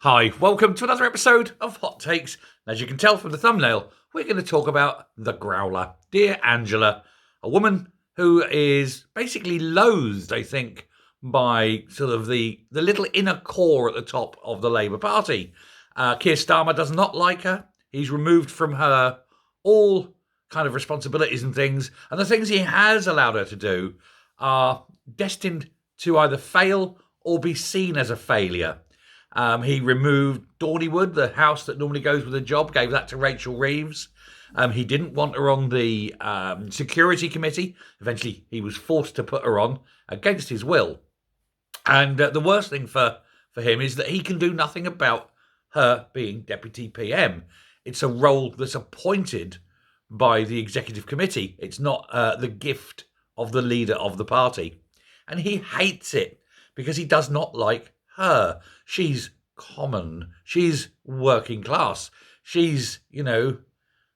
Hi, welcome to another episode of Hot Takes. As you can tell from the thumbnail, we're going to talk about the Growler. Dear Angela, a woman who is basically loathed, I think, by sort of the little inner core at the top of the Labour Party. Keir Starmer does not like her. He's removed from her all kind of responsibilities and things. And the things he has allowed her to do are destined to either fail or be seen as a failure. He removed Dorneywood, the house that normally goes with a job, gave that to Rachel Reeves. He didn't want her on the security committee. Eventually, he was forced to put her on against his will. And the worst thing for him is that he can do nothing about her being deputy PM. It's a role that's appointed by the executive committee. It's not the gift of the leader of the party. And he hates it because he does not like her. She's common. She's working class. She's,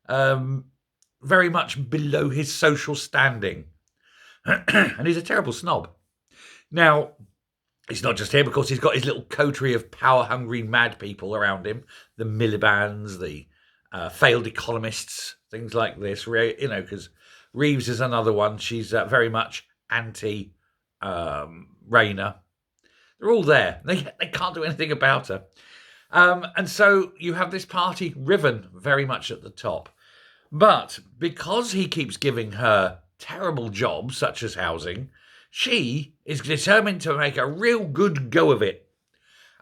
very much below his social standing. And he's a terrible snob. Now, it's not just him, of course. He's got his little coterie of power-hungry mad people around him. The Miliband's, the failed economists, things like this. Because Reeves is another one. She's very much anti-Rayner. They're all there. They can't do anything about her. And so you have this party riven very much at the top. But because he keeps giving her terrible jobs, such as housing, she is determined to make a real good go of it.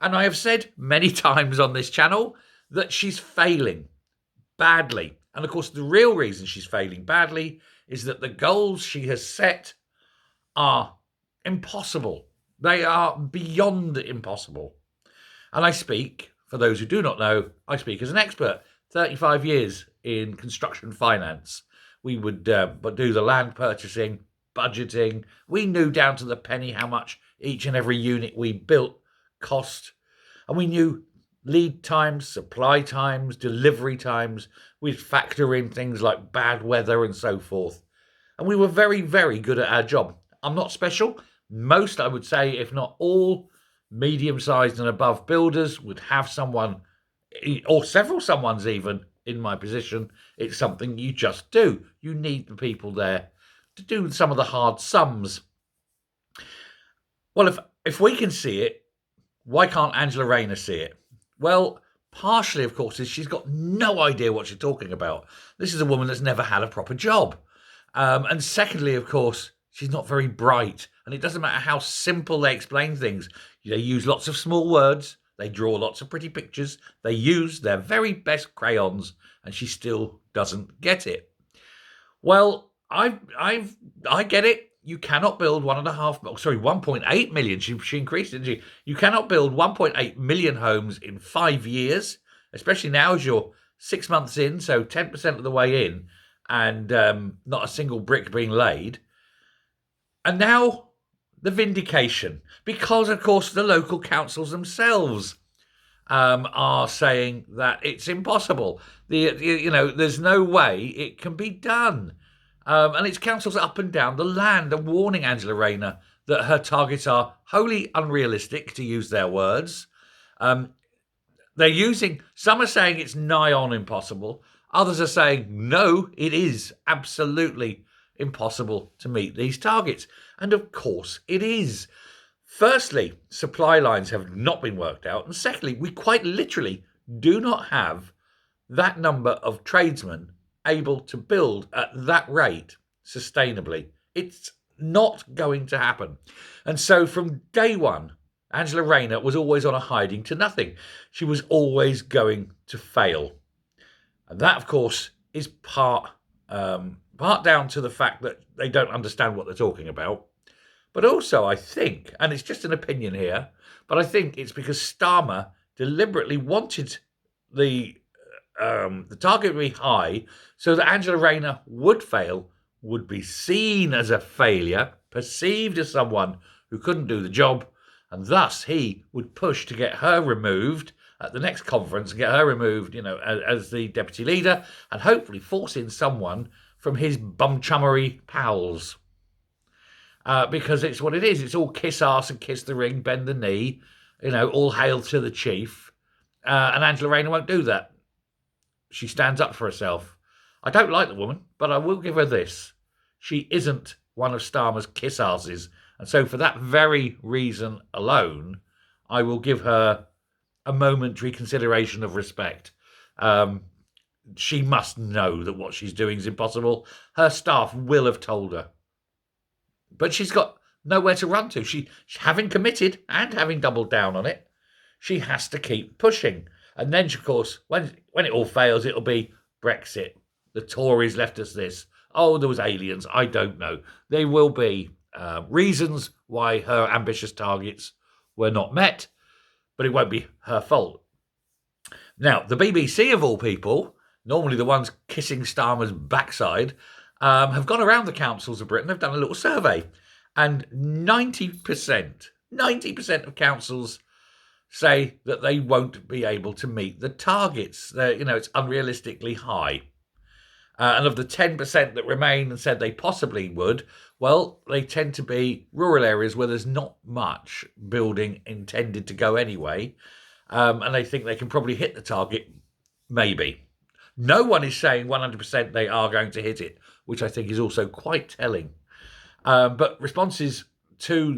And I have said many times on this channel that she's failing badly. And of course, the real reason she's failing badly is that the goals she has set are impossible. They are beyond impossible. And I speak, for those who do not know, I speak as an expert. 35 years in construction finance. We would do the land purchasing, budgeting. We knew down to the penny how much each and every unit we built cost. And we knew lead times, supply times, delivery times. We'd factor in things like bad weather and so forth. And we were very, very good at our job. I'm not special. Most, I would say, if not all, medium-sized and above builders would have someone, or several someones even, in my position. It's something you just do. You need the people there to do some of the hard sums. Well, if we can see it, why can't Angela Rayner see it? Well, partially, of course, is she's got no idea what she's talking about. This is a woman that's never had a proper job. And secondly, of course, she's not very bright. And it doesn't matter how simple they explain things. They use lots of small words. They draw lots of pretty pictures. They use their very best crayons. And she still doesn't get it. Well, I get it. You cannot build 1.8 million. She increased, didn't she? You cannot build 1.8 million homes in 5 years, especially now as you're 6 months in, so 10% of the way in, and not a single brick being laid. And now the vindication, because, of course, the local councils themselves are saying that it's impossible. There's no way it can be done. And it's councils up and down the land are warning Angela Rayner that her targets are wholly unrealistic, to use their words. Some are saying it's nigh on impossible. Others are saying, no, it is absolutely impossible to meet these targets. And of course it is. Firstly, supply lines have not been worked out. And secondly, we quite literally do not have that number of tradesmen able to build at that rate sustainably. It's not going to happen. And so from day one, Angela Rayner was always on a hiding to nothing. She was always going to fail. And that, of course, is part down to the fact that they don't understand what they're talking about. But also, I think, and it's just an opinion here, but I think it's because Starmer deliberately wanted the target to be high so that Angela Rayner would fail, would be seen as a failure, perceived as someone who couldn't do the job, and thus he would push to get her removed at the next conference and get her removed, as the deputy leader, and hopefully force in someone from his bumchummery pals. Because it's what it is. It's all kiss ass and kiss the ring, bend the knee, all hail to the chief. And Angela Rayner won't do that. She stands up for herself. I don't like the woman, but I will give her this. She isn't one of Starmer's kiss asses. And so for that very reason alone, I will give her a momentary consideration of respect. She must know that what she's doing is impossible. Her staff will have told her. But she's got nowhere to run to. She, having committed and having doubled down on it, she has to keep pushing. And then, of course, when it all fails, it'll be Brexit. The Tories left us this. Oh, there was aliens. I don't know. There will be reasons why her ambitious targets were not met, but it won't be her fault. Now, the BBC, of all people, normally the ones kissing Starmer's backside, have gone around the councils of Britain. They've done a little survey, and 90% of councils say that they won't be able to meet the targets. It's unrealistically high. And of the 10% that remain and said they possibly would, well, they tend to be rural areas where there's not much building intended to go anyway. And they think they can probably hit the target, maybe. No one is saying 100% they are going to hit it, which I think is also quite telling. But responses to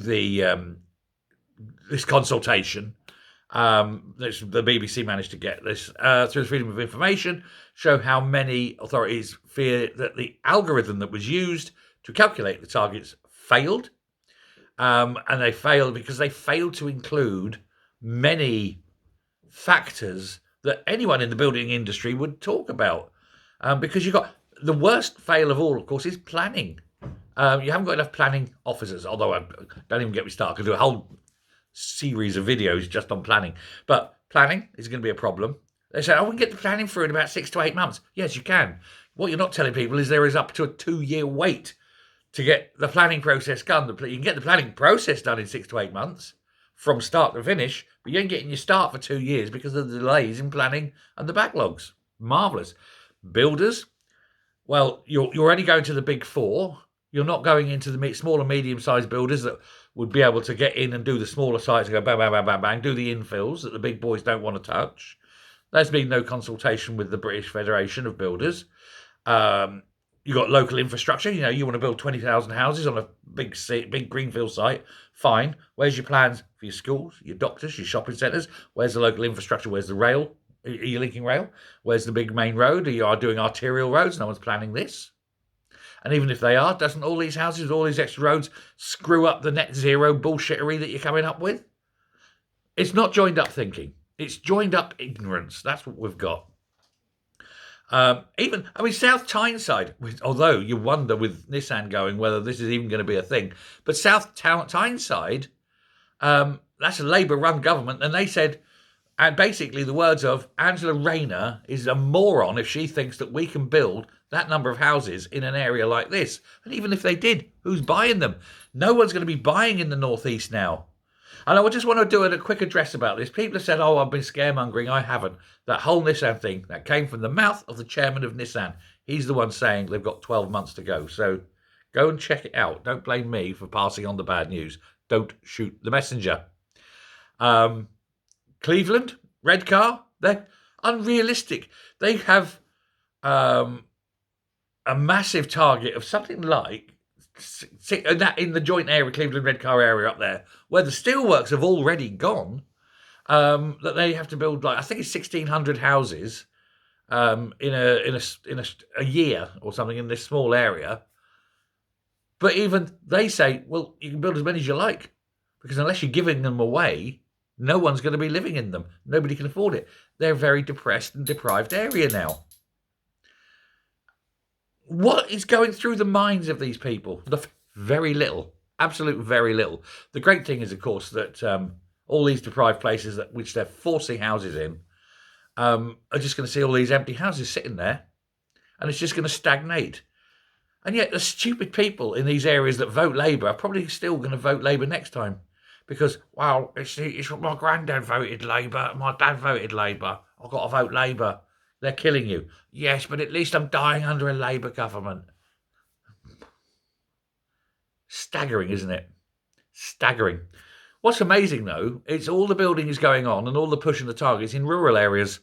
this consultation, the BBC managed to get this through the Freedom of Information, show how many authorities fear that the algorithm that was used to calculate the targets failed. And they failed because they failed to include many factors that anyone in the building industry would talk about. Because you've got the worst fail of all, of course, is planning. You haven't got enough planning officers, although don't even get me started. I could do a whole series of videos just on planning. But planning is going to be a problem. They say, we can get the planning through in about 6 to 8 months. Yes, you can. What you're not telling people is there is up to a 2-year wait to get the planning process done. You can get the planning process done in 6 to 8 months from start to finish, but you ain't getting your start for 2 years because of the delays in planning and the backlogs. Marvellous. Builders, well, you're only going to the big four. You're not going into the small and medium-sized builders that would be able to get in and do the smaller sites and go bang, bang, bang, bang, bang, do the infills that the big boys don't want to touch. There's been no consultation with the British Federation of Builders. You've got local infrastructure. You want to build 20,000 houses on a big greenfield site. Fine. Where's your plans for your schools, your doctors, your shopping centres? Where's the local infrastructure? Where's the rail? Are you linking rail? Where's the big main road? Are you doing arterial roads? No one's planning this. And even if they are, doesn't all these houses, all these extra roads screw up the net zero bullshittery that you're coming up with? It's not joined up thinking. It's joined up ignorance. That's what we've got. South Tyneside, although you wonder with Nissan going whether this is even going to be a thing, but South Tyneside, that's a Labour-run government, and they said, and basically the words of Angela Rayner is a moron if she thinks that we can build that number of houses in an area like this. And even if they did, who's buying them? No one's going to be buying in the northeast now. And I just want to do a quick address about this. People have said, I've been scaremongering. I haven't. That whole Nissan thing, that came from the mouth of the chairman of Nissan. He's the one saying they've got 12 months to go. So go and check it out. Don't blame me for passing on the bad news. Don't shoot the messenger. Cleveland, red car, they're unrealistic. They have a massive target of something like in the joint area, Cleveland red car area up there, where the steelworks have already gone, that they have to build I think it's 1,600 houses in a year or something in this small area. But even they say, well, you can build as many as you like, because unless you're giving them away, no one's going to be living in them. Nobody can afford it. They're a very depressed and deprived area now. What is going through the minds of these people? Very little. Absolute very little. The great thing is, of course, that all these deprived places which they're forcing houses in are just going to see all these empty houses sitting there, and it's just going to stagnate. And yet the stupid people in these areas that vote Labour are probably still going to vote Labour next time. Because, it's my granddad voted Labour, my dad voted Labour, I've got to vote Labour. They're killing you. Yes, but at least I'm dying under a Labour government. Staggering, isn't it? Staggering. What's amazing, though, it's all the building is going on and all the pushing the targets in rural areas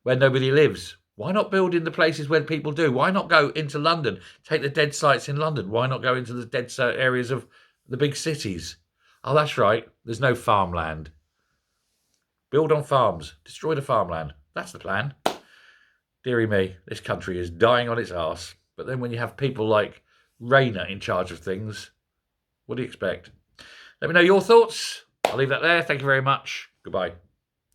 where nobody lives. Why not build in the places where people do? Why not go into London? Take the dead sites in London. Why not go into the dead areas of the big cities? Oh, that's right. There's no farmland. Build on farms. Destroy the farmland. That's the plan. Deary me, this country is dying on its arse. But then when you have people like Rayner in charge of things, what do you expect? Let me know your thoughts. I'll leave that there. Thank you very much. Goodbye.